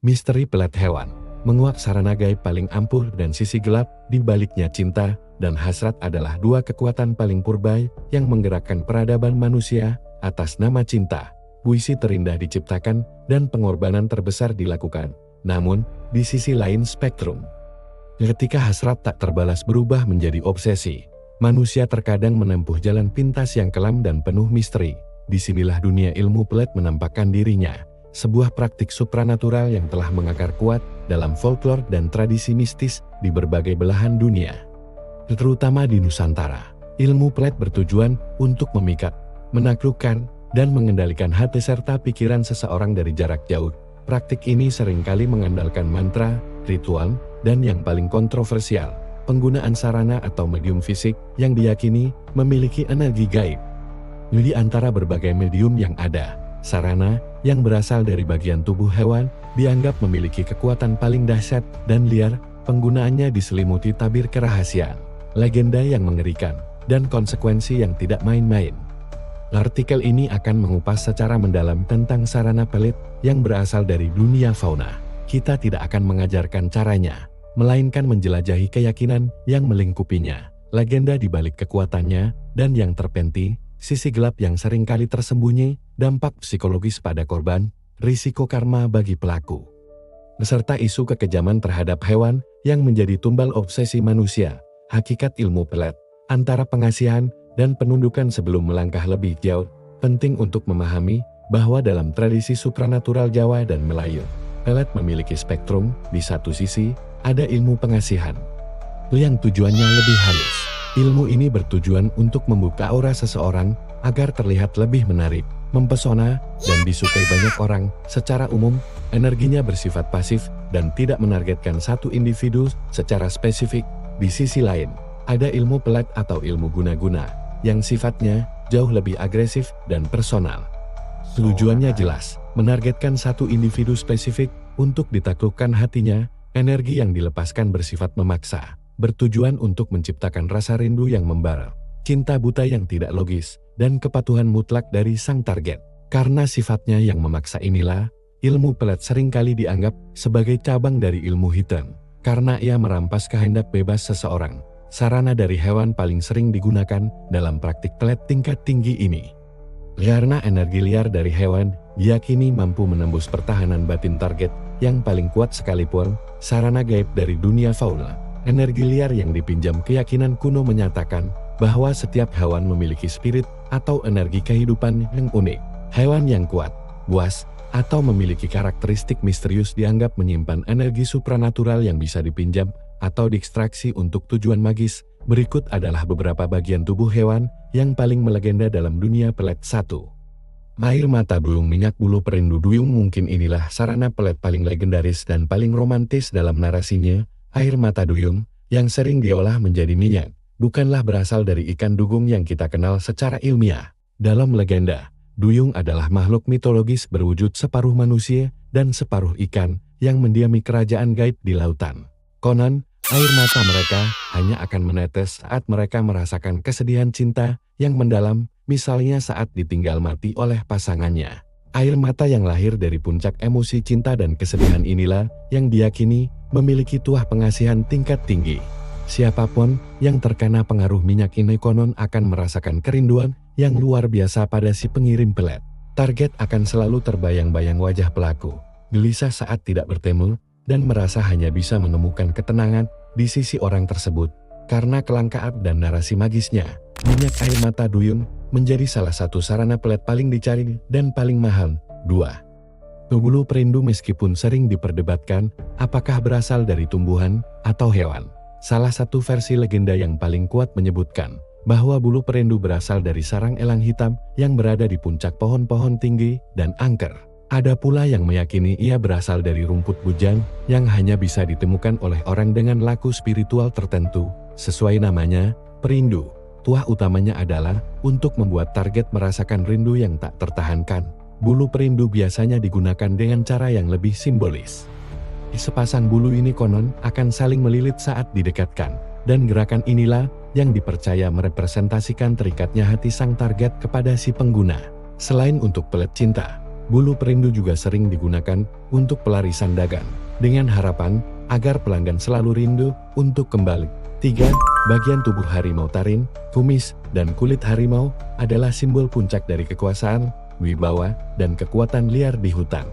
Misteri pelet hewan, menguak sarana gaib paling ampuh dan sisi gelap di baliknya. Cinta dan hasrat adalah dua kekuatan paling purba yang menggerakkan peradaban manusia. Atas nama cinta, puisi terindah diciptakan dan pengorbanan terbesar dilakukan. Namun, di sisi lain spektrum, ketika hasrat tak terbalas berubah menjadi obsesi, manusia terkadang menempuh jalan pintas yang kelam dan penuh misteri. Disinilah dunia ilmu pelet menampakkan dirinya. Sebuah praktik supranatural yang telah mengakar kuat dalam folklore dan tradisi mistis di berbagai belahan dunia, terutama di Nusantara. Ilmu pelet bertujuan untuk memikat, menaklukkan, dan mengendalikan hati serta pikiran seseorang dari jarak jauh. Praktik ini seringkali mengandalkan mantra, ritual, dan yang paling kontroversial, penggunaan sarana atau medium fisik yang diyakini memiliki energi gaib. Di antara berbagai medium yang ada, sarana yang berasal dari bagian tubuh hewan dianggap memiliki kekuatan paling dahsyat dan liar. Penggunaannya diselimuti tabir kerahasiaan, legenda yang mengerikan, dan konsekuensi yang tidak main-main. Artikel ini akan mengupas secara mendalam tentang sarana pelet yang berasal dari dunia fauna. Kita tidak akan mengajarkan caranya, melainkan menjelajahi keyakinan yang melingkupinya, legenda di balik kekuatannya, dan yang terpenting, sisi gelap yang seringkali tersembunyi, dampak psikologis pada korban, risiko karma bagi pelaku, beserta isu kekejaman terhadap hewan yang menjadi tumbal obsesi manusia. Hakikat ilmu pelet, antara pengasihan dan penundukan. Sebelum melangkah lebih jauh, penting untuk memahami bahwa dalam tradisi supranatural Jawa dan Melayu, pelet memiliki spektrum. Di satu sisi, ada ilmu pengasihan yang tujuannya lebih halus. Ilmu ini bertujuan untuk membuka aura seseorang agar terlihat lebih menarik, mempesona, dan disukai banyak orang. Secara umum, energinya bersifat pasif dan tidak menargetkan satu individu secara spesifik. Di sisi lain, ada ilmu pelet atau ilmu guna-guna yang sifatnya jauh lebih agresif dan personal. Tujuannya jelas, menargetkan satu individu spesifik untuk ditaklukkan hatinya. Energi yang dilepaskan bersifat memaksa, bertujuan untuk menciptakan rasa rindu yang membara, cinta buta yang tidak logis, dan kepatuhan mutlak dari sang target. Karena sifatnya yang memaksa inilah, ilmu pelet seringkali dianggap sebagai cabang dari ilmu hitam. Karena ia merampas kehendak bebas seseorang. Sarana dari hewan paling sering digunakan dalam praktik pelet tingkat tinggi ini. Karena energi liar dari hewan diyakini mampu menembus pertahanan batin target yang paling kuat sekalipun. Sarana gaib dari dunia fauna, energi liar yang dipinjam keyakinan kuno menyatakan bahwa setiap hewan memiliki spirit atau energi kehidupan yang unik. Hewan yang kuat, buas, atau memiliki karakteristik misterius dianggap menyimpan energi supranatural yang bisa dipinjam atau diekstraksi untuk tujuan magis. Berikut adalah beberapa bagian tubuh hewan yang paling melegenda dalam dunia pelet. 1. Air mata duyung. Minyak bulu perindu duyung. Mungkin inilah sarana pelet paling legendaris dan paling romantis dalam narasinya. Air mata duyung, yang sering diolah menjadi minyak, bukanlah berasal dari ikan dugong yang kita kenal secara ilmiah. Dalam legenda, duyung adalah makhluk mitologis berwujud separuh manusia dan separuh ikan yang mendiami kerajaan gaib di lautan. Konon, air mata mereka hanya akan menetes saat mereka merasakan kesedihan cinta yang mendalam, misalnya saat ditinggal mati oleh pasangannya. Air mata yang lahir dari puncak emosi cinta dan kesedihan inilah yang diyakini memiliki tuah pengasihan tingkat tinggi. Siapapun yang terkena pengaruh minyak ini konon akan merasakan kerinduan yang luar biasa pada si pengirim pelet. Target akan selalu terbayang-bayang wajah pelaku, gelisah saat tidak bertemu, dan merasa hanya bisa menemukan ketenangan di sisi orang tersebut. Karena kelangkaan dan narasi magisnya, minyak air mata duyung menjadi salah satu sarana pelet paling dicari dan paling mahal. 2. Bulu perindu. Meskipun sering diperdebatkan apakah berasal dari tumbuhan atau hewan, salah satu versi legenda yang paling kuat menyebutkan bahwa bulu perindu berasal dari sarang elang hitam yang berada di puncak pohon-pohon tinggi dan angker. Ada pula yang meyakini ia berasal dari rumput bujang yang hanya bisa ditemukan oleh orang dengan laku spiritual tertentu. Sesuai namanya, perindu, tuah utamanya adalah untuk membuat target merasakan rindu yang tak tertahankan. Bulu perindu biasanya digunakan dengan cara yang lebih simbolis. Sepasang bulu ini konon akan saling melilit saat didekatkan, dan gerakan inilah yang dipercaya merepresentasikan terikatnya hati sang target kepada si pengguna. Selain untuk pelet cinta, Bulu perindu juga sering digunakan untuk pelarisan dagang, dengan harapan agar pelanggan selalu rindu untuk kembali. 3. Bagian tubuh harimau taring, kumis, dan kulit harimau adalah simbol puncak dari kekuasaan, wibawa, dan kekuatan liar di hutan.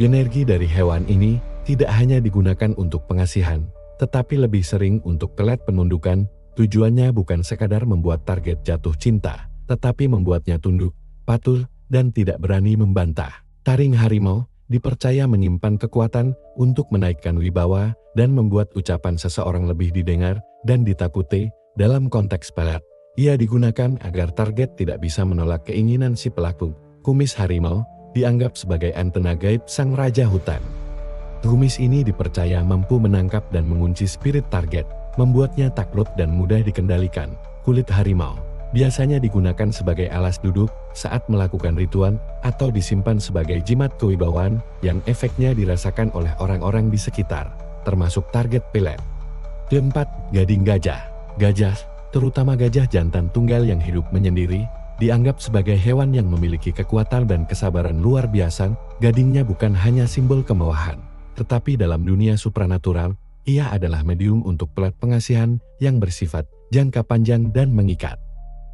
Energi dari hewan ini tidak hanya digunakan untuk pengasihan, tetapi lebih sering untuk pelet penundukan. Tujuannya bukan sekadar membuat target jatuh cinta, tetapi membuatnya tunduk, patuh, dan tidak berani membantah. Taring harimau dipercaya menyimpan kekuatan untuk menaikkan wibawa dan membuat ucapan seseorang lebih didengar dan ditakuti. Dalam konteks pelet, ia digunakan agar target tidak bisa menolak keinginan si pelaku. Kumis harimau dianggap sebagai antena gaib sang raja hutan. Kumis ini dipercaya mampu menangkap dan mengunci spirit target, membuatnya takluk dan mudah dikendalikan. Kulit harimau biasanya digunakan sebagai alas duduk saat melakukan ritual atau disimpan sebagai jimat kewibawaan yang efeknya dirasakan oleh orang-orang di sekitar, termasuk target pelet. 4. Gading gajah. Gajah, terutama gajah jantan tunggal yang hidup menyendiri, dianggap sebagai hewan yang memiliki kekuatan dan kesabaran luar biasa. Gadingnya bukan hanya simbol kemewahan, tetapi dalam dunia supranatural, ia adalah medium untuk pelet pengasihan yang bersifat jangka panjang dan mengikat.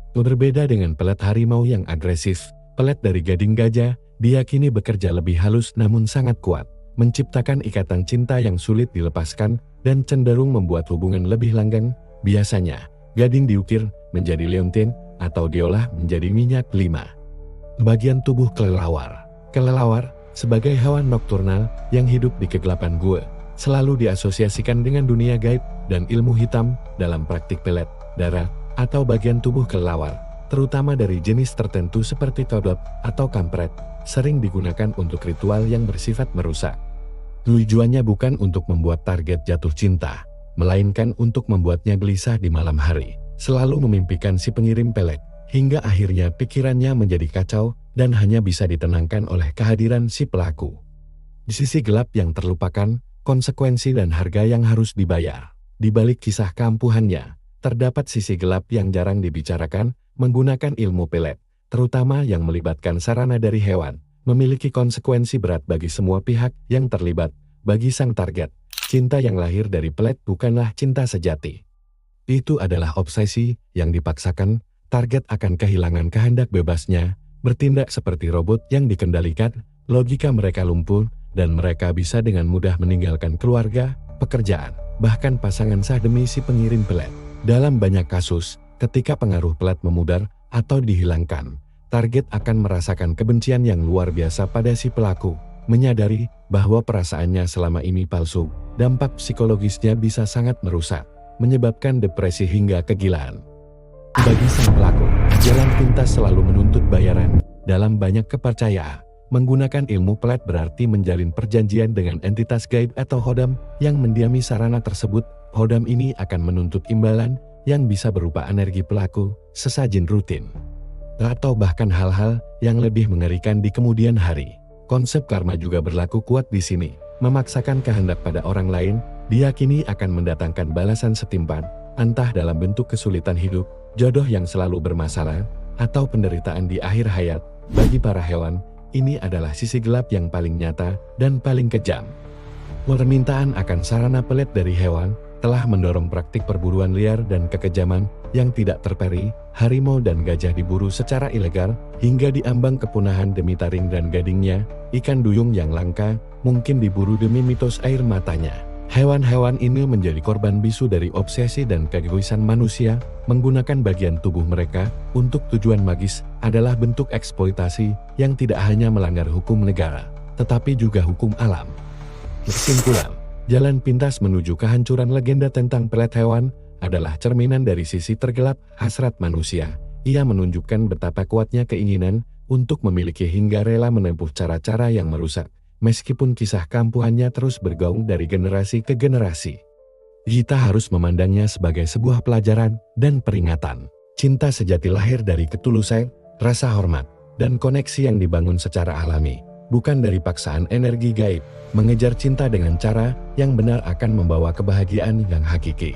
Berbeda dengan pelet harimau yang agresif, pelet dari gading gajah diyakini bekerja lebih halus namun sangat kuat, menciptakan ikatan cinta yang sulit dilepaskan dan cenderung membuat hubungan lebih langgeng. Biasanya, gading diukir menjadi leontin atau diolah menjadi minyak 5. Bagian tubuh kelelawar. Kelelawar, sebagai hewan nokturnal yang hidup di kegelapan gua, selalu diasosiasikan dengan dunia gaib dan ilmu hitam. Dalam praktik pelet darah atau bagian tubuh kelelawar, terutama dari jenis tertentu seperti kodok atau kampret, sering digunakan untuk ritual yang bersifat merusak. Tujuannya bukan untuk membuat target jatuh cinta, melainkan untuk membuatnya gelisah di malam hari, selalu memimpikan si pengirim pelet, hingga akhirnya pikirannya menjadi kacau dan hanya bisa ditenangkan oleh kehadiran si pelaku. Di sisi gelap yang terlupakan, konsekuensi dan harga yang harus dibayar. Di balik kisah keampuhannya, terdapat sisi gelap yang jarang dibicarakan. Menggunakan ilmu pelet, terutama yang melibatkan sarana dari hewan, memiliki konsekuensi berat bagi semua pihak yang terlibat. Bagi sang target, cinta yang lahir dari pelet bukanlah cinta sejati. Itu adalah obsesi yang dipaksakan. Target akan kehilangan kehendak bebasnya, bertindak seperti robot yang dikendalikan. Logika mereka lumpuh, dan mereka bisa dengan mudah meninggalkan keluarga, pekerjaan, bahkan pasangan sah demi si pengirim pelet. Dalam banyak kasus, ketika pengaruh pelet memudar atau dihilangkan, target akan merasakan kebencian yang luar biasa pada si pelaku. Menyadari bahwa perasaannya selama ini palsu, dampak psikologisnya bisa sangat merusak, menyebabkan depresi hingga kegilaan. Bagi sang pelaku, jalan pintas selalu menuntut bayaran. Dalam banyak kepercayaan, menggunakan ilmu pelet berarti menjalin perjanjian dengan entitas gaib atau hodam yang mendiami sarana tersebut. Hodam ini akan menuntut imbalan yang bisa berupa energi pelaku, sesajen rutin, atau bahkan hal-hal yang lebih mengerikan di kemudian hari. Konsep karma juga berlaku kuat di sini. Memaksakan kehendak pada orang lain, diyakini akan mendatangkan balasan setimpal, entah dalam bentuk kesulitan hidup, jodoh yang selalu bermasalah, atau penderitaan di akhir hayat. Bagi para hewan, ini adalah sisi gelap yang paling nyata dan paling kejam. Permintaan akan sarana pelet dari hewan telah mendorong praktik perburuan liar dan kekejaman yang tidak terperi. Harimau dan gajah diburu secara ilegal hingga diambang kepunahan demi taring dan gadingnya. Ikan duyung yang langka mungkin diburu demi mitos air matanya. Hewan-hewan ini menjadi korban bisu dari obsesi dan keegoisan manusia. Menggunakan bagian tubuh mereka untuk tujuan magis adalah bentuk eksploitasi yang tidak hanya melanggar hukum negara, tetapi juga hukum alam. Kesimpulan, jalan pintas menuju kehancuran. Legenda tentang pelet hewan adalah cerminan dari sisi tergelap hasrat manusia. Ia menunjukkan betapa kuatnya keinginan untuk memiliki hingga rela menempuh cara-cara yang merusak. Meskipun kisah kampuhannya terus bergaung dari generasi ke generasi, kita harus memandangnya sebagai sebuah pelajaran dan peringatan. Cinta sejati lahir dari ketulusan, rasa hormat, dan koneksi yang dibangun secara alami, bukan dari paksaan energi gaib. Mengejar cinta dengan cara yang benar akan membawa kebahagiaan yang hakiki.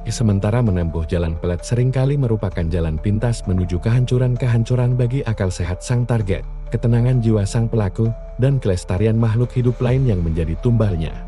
Sementara menempuh jalan pelet seringkali merupakan jalan pintas menuju kehancuran-kehancuran bagi akal sehat sang target, ketenangan jiwa sang pelaku, dan kelestarian makhluk hidup lain yang menjadi tumbalnya.